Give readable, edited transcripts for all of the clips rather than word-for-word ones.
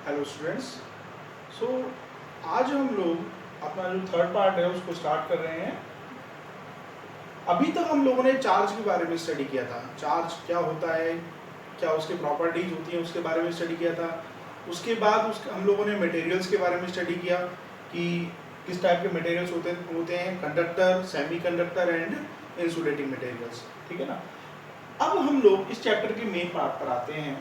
Hello students. सो आज हम लोग अपना जो थर्ड पार्ट है उसको स्टार्ट कर रहे हैं। अभी तक हम लोगों ने चार्ज के बारे में स्टडी किया था। चार्ज क्या होता है, क्या उसके प्रॉपर्टीज होती हैं, उसके बारे में स्टडी किया था। उसके बाद हम लोगों ने मटेरियल्स के बारे में स्टडी किया कि किस टाइप के मटेरियल्स होते हैं, conductor, semiconductor and insulating materials. ठीक है ना। अब हम लोग इस चैप्टर के मेन पार्ट पर आते हैं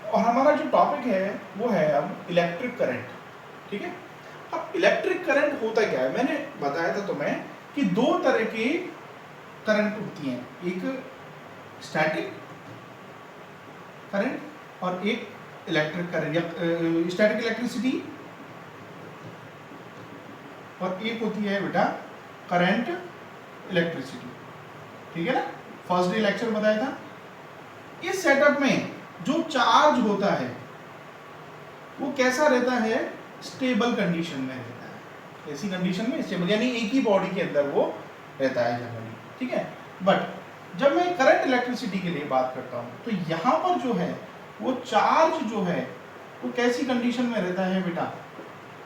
और हमारा जो टॉपिक है वो है अब इलेक्ट्रिक करंट। ठीक है। अब इलेक्ट्रिक करंट होता क्या है, मैंने बताया था तुम्हें कि दो तरह की करंट होती हैं, एक स्टैटिक करंट और एक इलेक्ट्रिक करंट या स्टैटिक इलेक्ट्रिसिटी, और एक होती है बेटा करंट इलेक्ट्रिसिटी। ठीक है ना। फर्स्ट डे लेक्चर बताया था। इस सेटअप में जो चार्ज होता है वो कैसा रहता है, स्टेबल कंडीशन में रहता है। ऐसी कंडीशन में स्टेबल यानी एक ही बॉडी के अंदर वो रहता है जनरली। ठीक है। बट जब मैं करंट इलेक्ट्रिसिटी के लिए बात करता हूं तो यहां पर जो है वो चार्ज जो है वो कैसी कंडीशन में रहता है बेटा,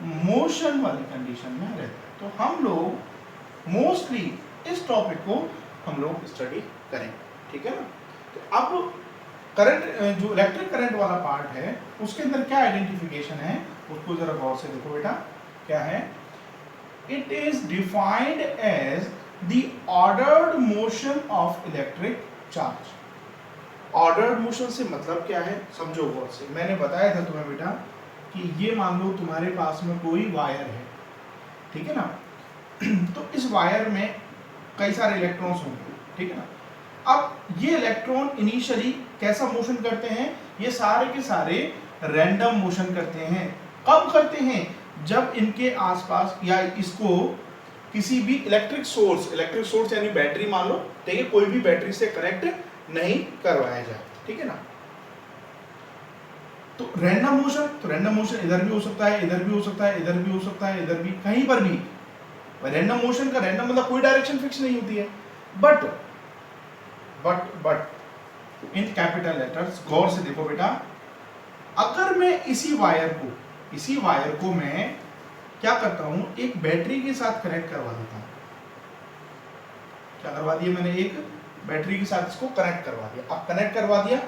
मोशन वाली कंडीशन में रहता है। तो हम लोग मोस्टली इस टॉपिक को हम लोग स्टडी करेंगे। ठीक है ना। तो अब करंट, जो इलेक्ट्रिक करंट वाला पार्ट है उसके अंदर क्या आइडेंटिफिकेशन है उसको जरा गौर से देखो बेटा। क्या है, it is defined as the ordered motion of electric charge. Ordered motion से मतलब क्या है समझो गौर से। मैंने बताया था तुम्हें बेटा कि ये मान लो तुम्हारे पास में कोई वायर है, ठीक है ना। तो इस वायर में कई सारे इलेक्ट्रॉन्स होंगे, ठीक है ना। अब ये इलेक्ट्रॉन इनिशियली कैसा मोशन करते हैं, ये सारे के सारे रैंडम मोशन करते हैं। कब करते हैं, जब इनके आसपास या इसको किसी भी इलेक्ट्रिक सोर्स यानी बैटरी मान लो, ठीक है, कोई भी बैटरी से कनेक्ट नहीं करवाया जाए। ठीक है ना। तो रैंडम मोशन, तो रैंडम मोशन इधर भी हो सकता है, इधर भी हो सकता है, इधर भी हो सकता है, इधर भी, कहीं पर भी। रैंडम मोशन का रैंडम मतलब कोई डायरेक्शन फिक्स नहीं होती है। बट इन कैपिटल लेटर्स, गौर से देखो बेटा, अगर मैं इसी वायर को मैं क्या करता हूं, एक बैटरी के साथ कनेक्ट करवा देता हूं। क्या करवा दिया मैंने, एक बैटरी के साथ इसको कनेक्ट करवा दिया। अब कनेक्ट करवा दिया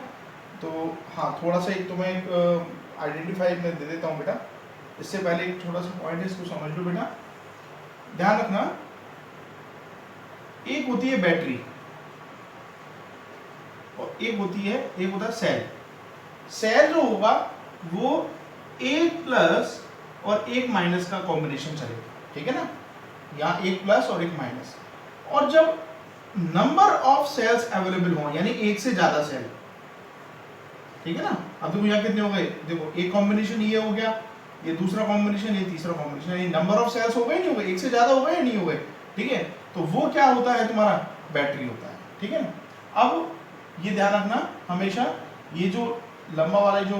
तो हाँ, थोड़ा सा एक तो मैं आइडेंटिफाई मैं दे देता हूं बेटा। इससे पहले एक छोटा सा पॉइंट है, इसको समझ लो बेटा। ध्यान रखना, एक होती है बैटरी और एक होता है सेल। सेल जो होगा वो एक प्लस और एक माइनस का कॉम्बिनेशन चलेगा, ठीक है ना। यहाँ एक प्लस और एक माइनस। और जब नंबर ऑफ सेल्स अवेलेबल हो, यानी एक से ज्यादा सेल, ठीक है ना। अब देखो यहाँ कितने हो गए, देखो एक कॉम्बिनेशन ये हो गया, ये दूसरा कॉम्बिनेशन, ये तीसरा कॉम्बिनेशन, यानी नंबर ऑफ सेल्स हो गए नहीं हो गए, एक से ज्यादा हो गए या नहीं हो गए, ठीक है। तो वो क्या होता है, तुम्हारा बैटरी होता है, ठीक है ना। अब ये ध्यान रखना हमेशा, ये जो लंबा वाला जो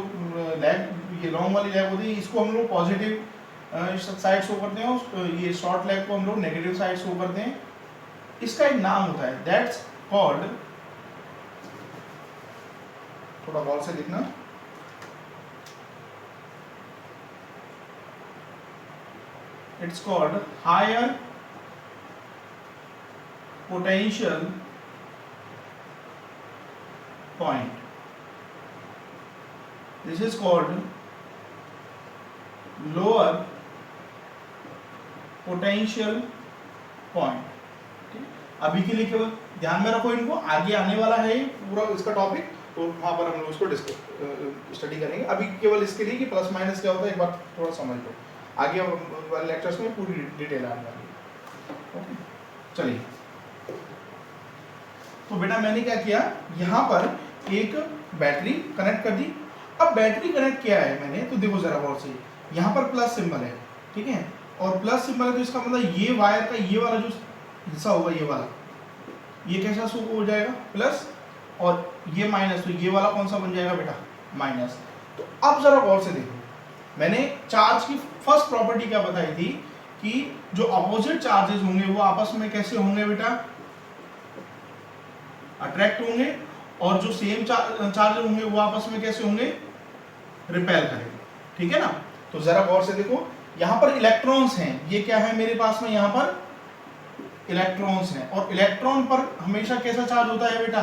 लैग, ये लॉन्ग वाली लैग होती है, इसको हम लोग पॉजिटिव साइड शो करते हैं, ये शॉर्ट लैग को हम लोग नेगेटिव साइड शो करते हैं। इसका एक नाम होता है, दैट्स कॉल्ड, थोड़ा गौर से देखना, it's called higher potential point. This is called lower potential point. अभी के लिए केवल ध्यान में रखो इनको, आगे आने वाला है पूरा इसका टॉपिक, तो वहां पर हम लोग उसको स्टडी करेंगे। अभी केवल इसके लिए कि प्लस माइनस क्या होता है एक बार थोड़ा समझ लो, आगे वाले लेक्चर्स में पूरी डिटेल आने वाली है। ओके, चलिए। तो बेटा मैंने क्या किया, यहाँ पर एक बैटरी कनेक्ट कर दी। अब बैटरी कनेक्ट किया है मैंने, तो देखो जरा गौर से, यहाँ पर प्लस सिंबल है, ठीक है, और प्लस सिंबल है तो इसका मतलब ये वायर का ये वाला जो हिस्सा होगा, ये वाला, ये कैसा शो हो जाएगा, प्लस, और ये माइनस, तो ये वाला कौन सा बन जाएगा बेटा, माइनस। तो अब जरा गौर से देखो, मैंने चार्ज की फर्स्ट प्रॉपर्टी क्या बताई थी कि जो अपोजिट चार्जेस होंगे वो आपस में कैसे होंगे बेटा, अट्रैक्ट होंगे, और जो सेम चार्ज होंगे वो आपस में कैसे होंगे, रिपेल करेगा, ठीक है ना। तो जरा गौर से देखो, यहां पर इलेक्ट्रॉन्स हैं, ये क्या है मेरे पास में, यहां पर इलेक्ट्रॉन्स हैं, और इलेक्ट्रॉन पर हमेशा कैसा चार्ज होता है बेटा,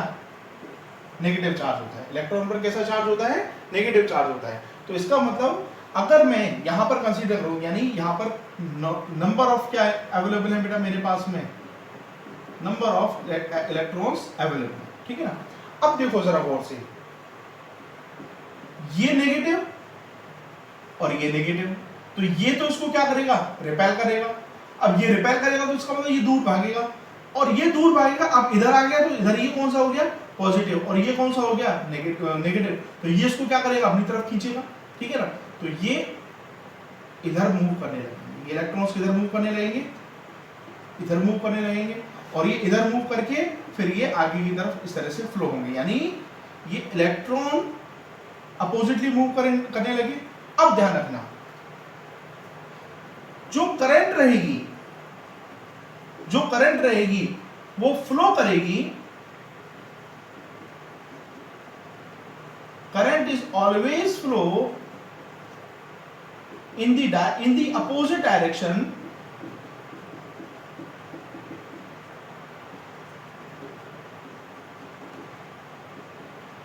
नेगेटिव चार्ज होता है। इलेक्ट्रॉन पर कैसा चार्ज होता है, नेगेटिव चार्ज होता है। तो इसका मतलब अगर मैं यहां पर कंसीडर करूं, यानी यहां पर नंबर ऑफ क्या अवेलेबल है बेटा मेरे पास में, नंबर ऑफ इलेक्ट्रॉन्स अवेलेबल, ठीक है ना। अब देखो जरा गौर से, ये नेगेटिव और ये नेगेटिव, तो ये तो इसको क्या करेगा, रिपेल करेगा। अब ये रिपेल करेगा तो इसका मतलब ये दूर भागेगा, और ये दूर भागेगा। अब इधर आ गया तो इधर ये कौन सा हो गया, पॉजिटिव, और ये कौन सा हो गया, नेगेटिव। तो ये इसको क्या करेगा, अपनी तरफ खींचेगा, ठीक है ना। तो ये इधर मूव करने लगेंगे, इलेक्ट्रॉन्स किधर मूव करने लगेंगे, इधर मूव करने लगेंगे, और ये इधर मूव करके फिर ये आगे की तरफ इस तरह से फ्लो होंगे, यानी ये इलेक्ट्रॉन अपोजिटली मूव करने लगे। अब ध्यान रखना, जो करंट रहेगी वो फ्लो करेगी, current is always flow in the opposite direction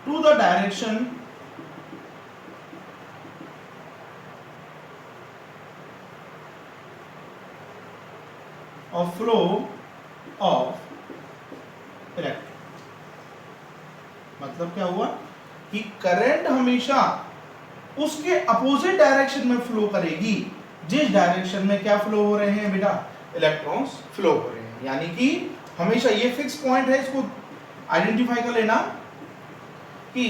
to the direction of flow of electron। मतलब क्या हुआ कि करंट हमेशा उसके अपोजिट डायरेक्शन में फ्लो करेगी, जिस डायरेक्शन में क्या फ्लो हो रहे हैं बेटा, इलेक्ट्रॉन्स फ्लो हो रहे हैं। यानी कि हमेशा ये फिक्स पॉइंट है, इसको आइडेंटिफाई कर लेना कि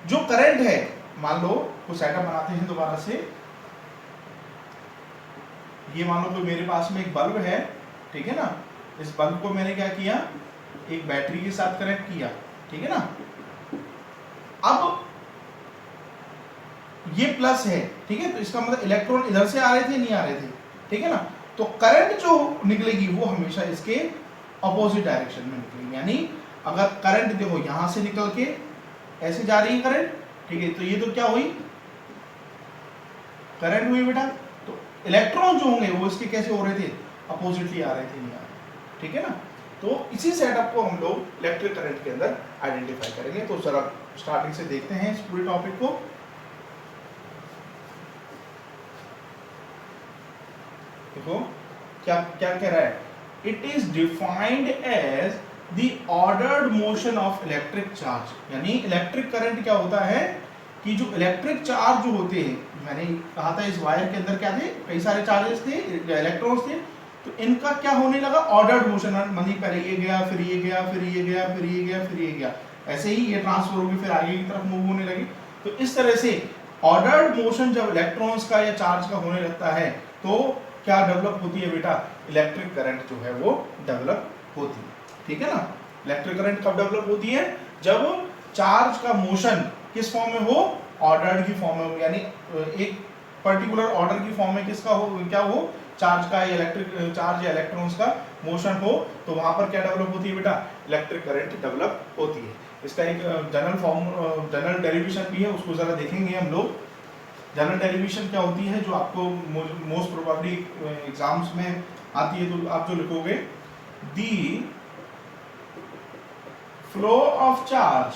जो करंट है, मान लो कुछ सेटअप बनाते हैं दोबारा से, ये मान लो कोई मेरे पास में एक बल्ब है, ठीक है ना। इस बल्ब को मैंने क्या किया, एक बैटरी के साथ कनेक्ट किया, ठीक है ना। अब ये प्लस है, ठीक है, तो इसका मतलब इलेक्ट्रॉन इधर से आ रहे थे, नहीं आ रहे थे, ठीक है ना। तो करंट जो निकलेगी वो हमेशा इसके अपोजिट डायरेक्शन में निकलेगी। यानी अगर करंट देखो यहां से निकल के ऐसे जा रही है करंट, ठीक है, तो ये तो क्या हुई, करंट हुई बेटा। तो इलेक्ट्रॉन जो होंगे वो इसके कैसे हो रहे थे, अपोजिटली आ रहे थे, नहीं आ रहे, ठीक है ना। तो इसी सेटअप को हम लोग इलेक्ट्रिक करंट के अंदर आइडेंटिफाई करेंगे। तो जरा स्टार्टिंग से देखते हैं इस पूरे टॉपिक को। देखो क्या क्या कह रहा है, it is defined as the ordered motion of electric charge. यानी इलेक्ट्रिक करंट क्या होता है कि जो इलेक्ट्रिक चार्ज जो होते हैं, मैंने कहा था इस वायर के अंदर क्या थे, कई सारे चार्जेस थे, इलेक्ट्रॉन्स थे, तो इनका क्या होने लगा, ऑर्डर्ड मोशन। मतलब पहले ये गया, फिर ये गया, फिर ये गया, फिर ये गया, फिर ये गया, ऐसे ही ये ट्रांसफर होगी, फिर आगे की तरफ मूव होने लगी। तो इस तरह से ऑर्डर्ड मोशन जब इलेक्ट्रॉन्स का या चार्ज का होने लगता है तो क्या डेवलप होती है बेटा, इलेक्ट्रिक करंट जो है वो डेवलप होती है, ठीक है ना। इलेक्ट्रिक करंट कब डेवलप होती है, जब चार्ज का मोशन किस फॉर्म में हो, ऑर्डर्ड की फॉर्म में हो, यानी एक पर्टिकुलर ऑर्डर की फॉर्म में किसका हो, क्या हो, चार्ज का या इलेक्ट्रिक चार्ज या इलेक्ट्रॉन्स का मोशन हो, तो वहां पर क्या डेवलप होती है बेटा, इलेक्ट्रिक करंट डेवलप होती है। इसका एक जनरल डेरिवेशन भी है, उसको जरा देखेंगे हम लोग। जनरल डेरिवेशन क्या होती है, जो आपको मोस्ट प्रोबेबली एग्जाम्स में आती है, तो आप जो लिखोगे, द फ्लो ऑफ चार्ज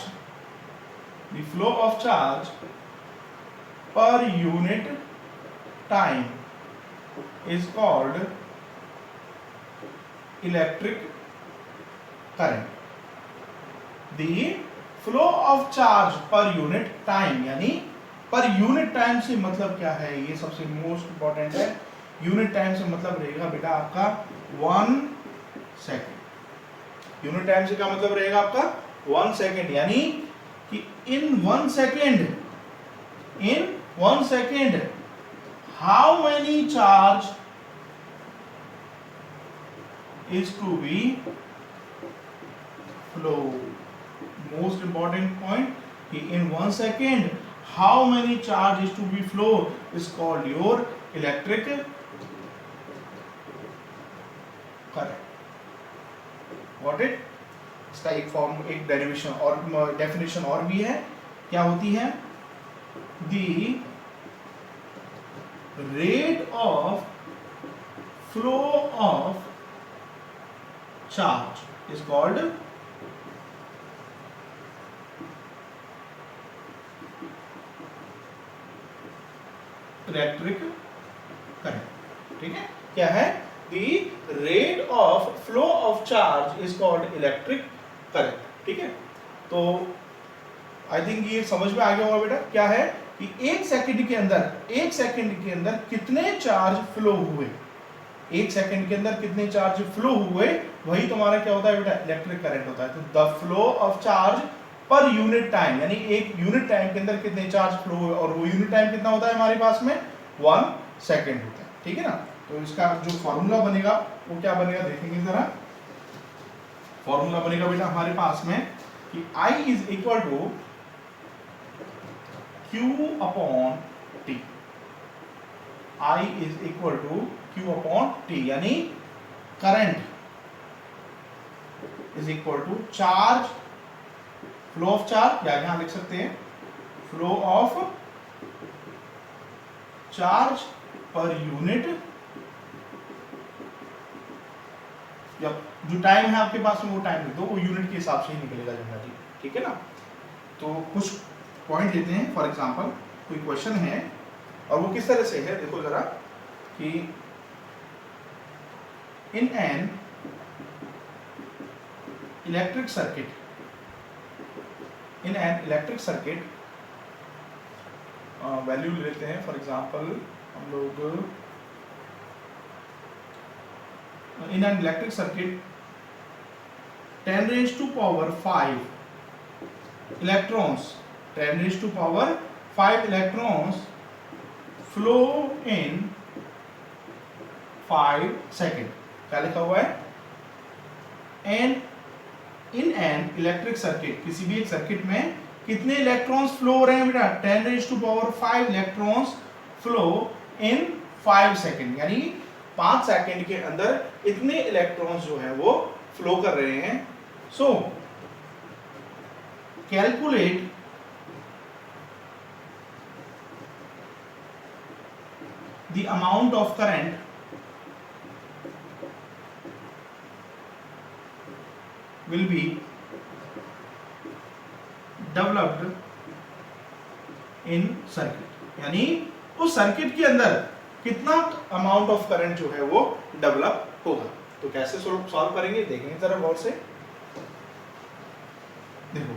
पर unit time is called electric current। The flow of charge per unit time, यानी पर यूनिट टाइम से मतलब क्या है, ये सबसे मोस्ट इंपॉर्टेंट है। यूनिट टाइम से मतलब रहेगा बेटा आपका 1 सेकेंड। यूनिट टाइम से क्या मतलब रहेगा आपका 1 सेकेंड, यानी कि इन 1 second how many charge is to be flow। most important point कि in 1 second how many charge is to be flow is called your electric current। got it। इसका एक फॉर्म, एक डेरिवेशन और डेफिनेशन और भी है, क्या होती है? The rate of flow of charge is called electric current. ठीक है, क्या है? The rate of flow of charge is called electric current. ठीक है, तो आई थिंक ये समझ में आ गया होगा बेटा। क्या है कि एक सेकंड के अंदर कितने चार्ज फ्लो हुए, एक सेकंड के अंदर कितने चार्ज फ्लो हुए, वही तुम्हारा क्या होता है बेटा? इलेक्ट्रिक करंट होता है। तो द फ्लो ऑफ चार्ज पर यूनिट टाइम, यानी एक यूनिट टाइम के अंदर कितने चार्ज फ्लो हुए, और वो यूनिट टाइम कितना होता है हमारे पास में? 1 सेकंड होता है। ठीक है ना? तो इसका जो फॉर्मूला बनेगा वो क्या बनेगा, देखेंगे जरा। फॉर्मूला बनेगा बेटा हमारे पास में कि I is equal to Q upon T। I is equal to Q upon T, यानी current is equal to charge, flow of charge, या यहां लिख सकते हैं फ्लो ऑफ चार्ज पर यूनिट, या जो टाइम है आपके पास में वो टाइम लिख दो, वो यूनिट के हिसाब से ही निकलेगा जनरली। ठीक है ना? तो कुछ पॉइंट लेते हैं। फॉर एग्जांपल कोई क्वेश्चन है और वो किस तरह से है, देखो जरा कि in an electric circuit, value लेते हैं। फॉर एग्जांपल हम लोग in an electric circuit 10 raised to power 5 electrons, 10 raised to power 5 electrons flow in 5 seconds। क्या लिखा हुआ है? And in an electric circuit, किसी भी एक सर्किट में कितने इलेक्ट्रॉन्स फ्लो हो रहे हैं बेटा? 10 raised to power 5 electrons flow in 5 second, यानी 5 सेकंड के अंदर इतने इलेक्ट्रॉन्स जो है वो फ्लो कर रहे हैं। सो calculate the amount of current will be developed in circuit, यानी उस सर्किट के अंदर कितना अमाउंट ऑफ करंट जो है वो डेवलप होगा। तो कैसे सॉल्व करेंगे, देखेंगे जरा गौर से। देखो,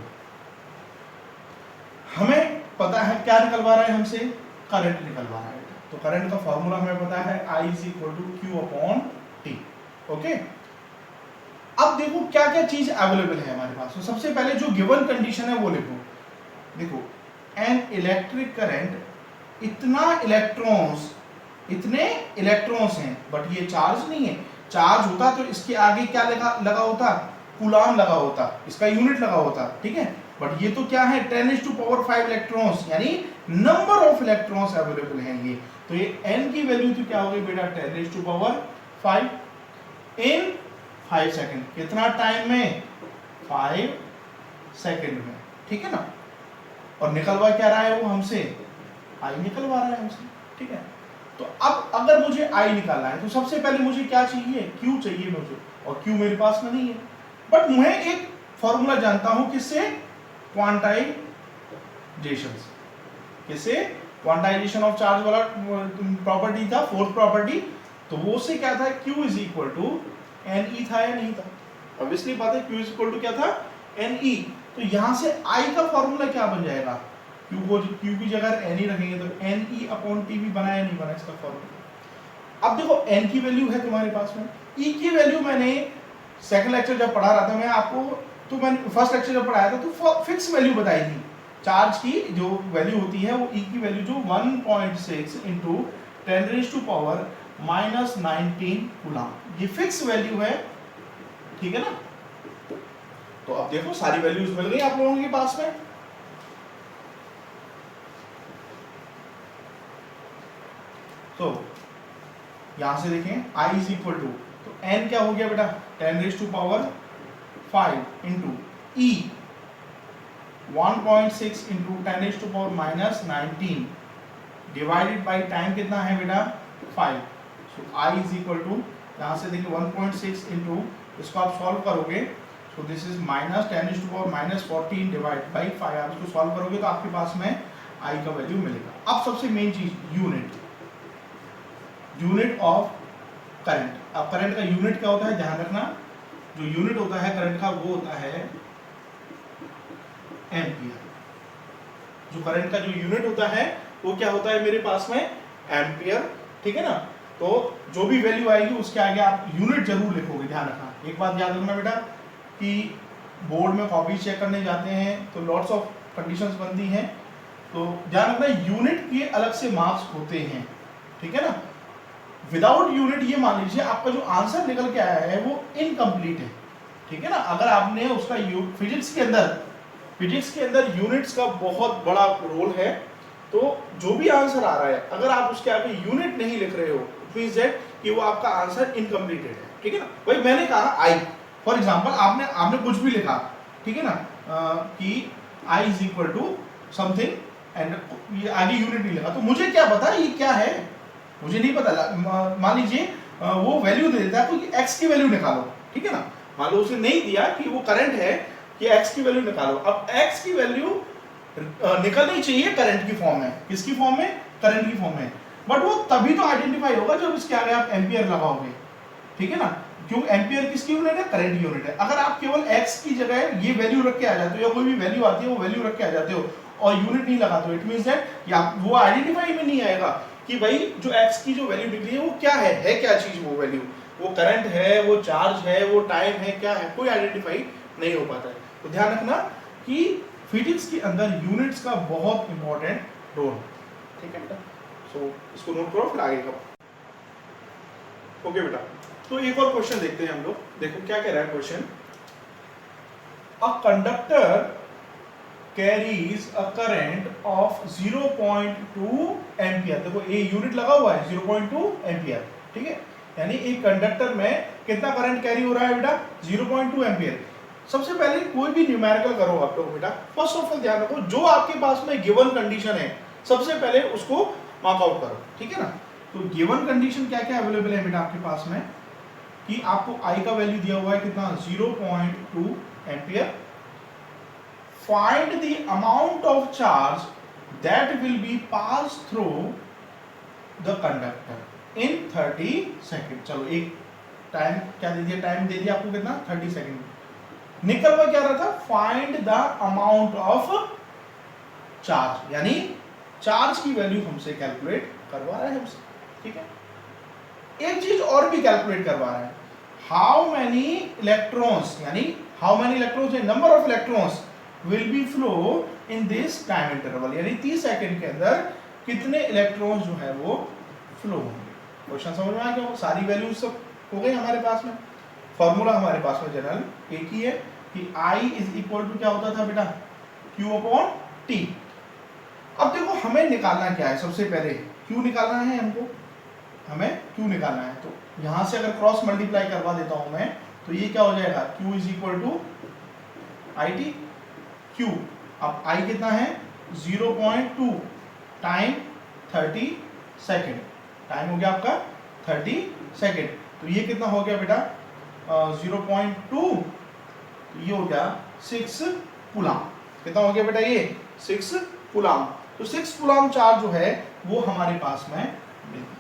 हमें पता है क्या निकलवा रहा है हमसे? करंट निकलवा रहा है। तो करंट का फॉर्मूला हमें पता है I is equal to Q upon T। Okay, अब देखो क्या क्या चीज अवेलेबल है हमारे पास। तो सबसे पहले जो गिवन कंडीशन है वो लिखो। देखो, एन इलेक्ट्रिक करंट, इतने इलेक्ट्रॉन्स हैं, बट ये चार्ज नहीं है। चार्ज होता तो इसके आगे क्या लगा होता? कूलाम लगा होता, इसका यूनिट लगा होता। ठीक है, बट ये तो क्या है? 10 raised to power 5 इलेक्ट्रॉन्स, यानी नंबर ऑफ इलेक्ट्रॉन्स अवेलेबल हैं ये। तो ये n की वैल्यू तो क्या होगी बेटा? 10 raised to power 5 in 5 second. कितना टाइम में? 5 सेकंड में। ठीक है ना? और निकलवा क्या रहा है वो हमसे? I निकलवा रहा है हमसे। ठीक है, तो अब अगर मुझे I निकालना है तो सबसे पहले मुझे क्या चाहिए? Q चाहिए मुझे, और Q मेरे पास में नहीं है। बट मैं एक फॉर्मूला जानता हूं, किससे? क्वांटाइजेशन। किससे? क्वांटाइजेशन ऑफ चार्ज वाला प्रॉपर्टी था, फोर्थ प्रॉपर्टी। तो वो से क्या था? Q is equal to NE था या नहीं था? ऑब्वियसली बात है, Q इज इक्वल टू क्या था? NE। तो यहां से I का फॉर्मूला क्या बन जाएगा? Q की जगह NE रखेंगे तो NE अपॉन T भी बना या नहीं बना इसका फॉर्मूला। अब देखो, N की वैल्यू है तुम्हारे पास में, E की वैल्यू मैंने सेकंड लेक्चर जब पढ़ा रहा था मैं आपको, तो मैंने फर्स्ट लेक्चर जब पढ़ाया था तो फिक्स वैल्यू बताई थी। चार्ज की जो वैल्यू होती है वो E की वैल्यू जो 1.6 into 10 raised to power -19 coulomb, ये फिक्स वैल्यू है। ठीक है ना? तो अब देखो सारी वैल्यूज मिल गई आप लोगों के पास में। तो यहां से देखें I इज इक्वल टू, तो N क्या हो गया बेटा? 10 raised to power 5 into E 1.6 into 10⁻⁻19 divided by time कितना है बेटा 5। सो I इज इक्वल टू, यहाँ से देखिए 1.6 इंटू, इसको आप सॉल्व करोगे, so this is -10⁻⁻14 divide by 5। आप इसको सॉल्व करोगे तो आपके पास में I का वैल्यू मिलेगा। अब सबसे मेन चीज यूनिट ऑफ करंट। अब करंट का यूनिट क्या होता है, ध्यान रखना, जो यूनिट होता है करंट का वो होता है एम्पियर। जो करंट का जो यूनिट होता है वो क्या होता है मेरे पास में, एम्पियर, ठीक है ना। तो जो भी वैल्यू आएगी उसके आगे आप यूनिट जरूर लिखोगे, ध्यान रखना। एक बात याद रखना बेटा कि बोर्ड में कॉपी चेक करने जाते हैं तो लॉट्स ऑफ कंडीशंस बनती हैं, तो ध्यान रखना यूनिट के अलग से मार्क्स होते हैं, ठीक है ना। विदाउट यूनिट ये मान लीजिए आपका जो आंसर निकल के आया है वो इनकम्प्लीट है, ठीक है ना। अगर आपने उसका फिजिक्स के अंदर यूनिट्स का बहुत बड़ा रोल है, तो जो भी आंसर आ रहा है अगर आप उसके आगे यूनिट नहीं लिख रहे हो, मींस दैट कि वो आपका आंसर इनकम्प्लीटेड है, ठीक है ना। भाई मैंने कहा आई, फॉर एग्जांपल आपने कुछ भी लिखा, ठीक है ना, कि I is equal to something and ये आगे यूनिट नहीं लिखा, तो मुझे क्या पता ये क्या है, मुझे नहीं पता। मान लीजिए वो वैल्यू दे देता है कि एक्स की वैल्यू निकालो, ठीक है ना। मान लो उसने नहीं दिया कि वो करंट है कि एक्स की वैल्यू निकालो। अब एक्स की वैल्यू निकलनी चाहिए करंट की फॉर्म में, किसकी फॉर्म में, करंट की फॉर्म में, बट वो तभी तो आइडेंटिफाई होगा जब इसके आगे आप एम्पियर लगाओगे, ठीक है ना। क्यों, एम्पियर किसकी यूनिट है, करंट यूनिट है। अगर आप केवल एक्स की जगह ये वैल्यू रख के आ जाते हो या कोई भी वैल्यू आती है वो वैल्यू रख के आ जाते हो और यूनिट नहीं लगाते हो, इट मींस दैट वो आइडेंटिफाई में नहीं आएगा कि भाई जो एक्स की जो वैल्यू निकली है वो क्या है क्या चीज, वो वैल्यू, वो करंट है, वो चार्ज है, वो टाइम है, क्या है, कोई आइडेंटिफाई नहीं हो पाता है। तो ध्यान रखना कि फिजिक्स के अंदर यूनिट्स का बहुत इंपॉर्टेंट रोल, ठीक है बेटा। सो इसको नोट करो, फिर आगे का ओके बेटा। तो एक और क्वेश्चन देखते हैं हम लोग, देखो क्या कह रहा है question. A conductor carries a current of 0.2 ampere. देखो ये यूनिट लगा हुआ है 0.2 एम्पियर, ठीक है, यानी एक कंडक्टर में कितना करंट कैरी हो रहा है बेटा, 0.2 एम्पियर। सबसे पहले कोई भी न्यूमेरिकल करो आप लोग बेटा, फर्स्ट ऑफ ऑल ध्यान रखो जो आपके पास में गिवन कंडीशन है सबसे पहले उसको मार्क आउट करो, ठीक है ना। तो गिवन कंडीशन क्या क्या अवेलेबल है बेटा आपके पास में, कि आपको आई का वैल्यू दिया हुआ है कितना, 0.2 ampere. Find the amount of charge that will be passed through the conductor in 30 second. चलो एक टाइम क्या दे दिया, टाइम दे दिया आपको कितना, 30 सेकेंड। निकल हुआ क्या रहा था, find the amount of charge, यानी चार्ज की वैल्यू हमसे कैलकुलेट करवा रहा है हमसे, ठीक है। एक चीज और भी कैलकुलेट करवा रहा है, हाउ मैनी इलेक्ट्रॉन्स, यानी हाउ मैनी इलेक्ट्रॉन्स है, number of electrons will be flow in this time interval, यानी 30 सेकंड के अंदर कितने इलेक्ट्रॉन्स जो है वो फ्लो होंगे। क्वेश्चन समझ में आ गया, सारी वैल्यूज सब हो गई हमारे पास में। फॉर्मूला हमारे पास में जनरल एक ही है कि I इज इक्वल टू क्या होता था बेटा, Q अपॉन T। अब देखो हमें निकालना क्या है, सबसे पहले Q निकालना है हमको, हमें Q निकालना है। तो यहां से अगर क्रॉस मल्टीप्लाई करवा देता हूं मैं, तो ये क्या हो जाएगा, Q is equal to IT Q। अब I कितना है, 0.2 टाइम 30 सेकेंड, टाइम हो गया आपका 30 सेकेंड। तो ये कितना हो गया बेटा, 0.2, ये हो गया 6 कूलम। कितना हो गया बेटा, ये 6 कूलम। तो 6 कूलम चार्ज जो है वो हमारे पास में मिलती।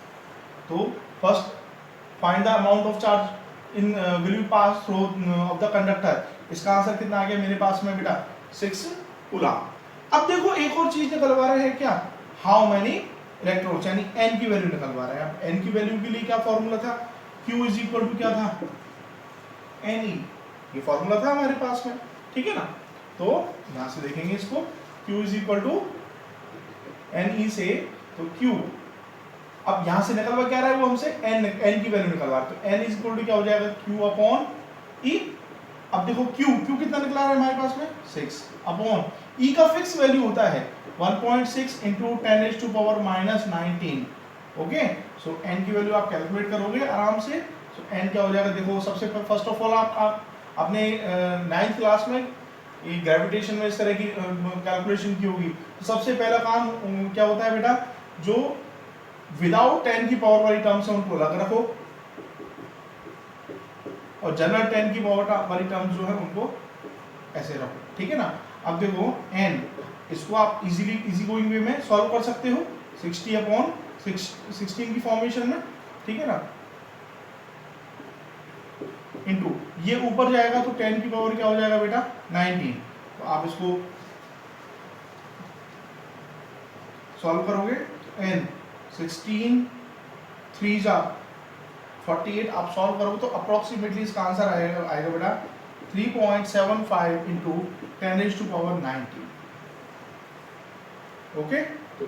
तो first find the amount of charge in will be pass through of the conductor. इसका आंसर कितना आ गया मेरे पास में बेटा, 6 कूलम। अब देखो एक और चीज निकलवा रहे हैं क्या, हाउ मैनी इलेक्ट्रॉन्स, यानी n की वैल्यू निकलवा रहे हैं। अब n की वैल्यू के लिए क्या फॉर्मूला था, q इज इक्वल टू क्या था, ne, ये फॉर्मूला था हमारे पास में, ठीक है ना। तो यहां से देखेंगे इसको, q is equal to ne से, तो q अब यहां से निकलवा क्या रहा है वो हमसे, n की वैल्यू निकलवा रहा है। तो n इज इक्वल टू क्या हो जाएगा, q अपॉन e। अब देखो Q कितना निकला है हमारे पास में, 6 अपॉन E का फिक्स वैल्यू होता है 1.6 इंटू 10⁻⁻19। ओके, सो n की वैल्यू आप कैलकुलेट करोगे आराम से। सो n क्या हो जाएगा, देखो सबसे फर्स्ट ऑफ ऑल आप अपने 9th क्लास में ये ग्रेविटेशन में इस तरह की कैलकुलेशन की होगी। तो सबसे पहला काम क्या होता है बेटा, जो विदाउट 10 की पावर वाली टर्म्स है उनको अलग रखो, और जनरल 10 की पावर वाली टर्म्स जो है उनको ऐसे रखो, ठीक है ना। अब देखो n, इसको आप इजी गोइंग वे में सॉल्व कर सकते हो 60/16 की फॉर्मेशन में, ठीक है ना, इनटू ये ऊपर जाएगा तो 10 की पावर क्या हो जाएगा बेटा 19। तो आप इसको सॉल्व करोगे, n 16 3 जा 48, आप सॉल्व करोगे तो अप्रोक्सीमेटली इसका आंसर आएगा बेटा 3.75 इंटू 10⁻19। ओके, तो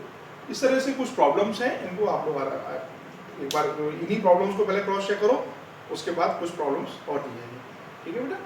इस तरह से कुछ प्रॉब्लम्स हैं, इनको आप लोग एक बार इन्हीं प्रॉब्लम्स को पहले क्रॉस चेक करो, उसके बाद कुछ प्रॉब्लम्स और दी जाएंगी, ठीक है बेटा।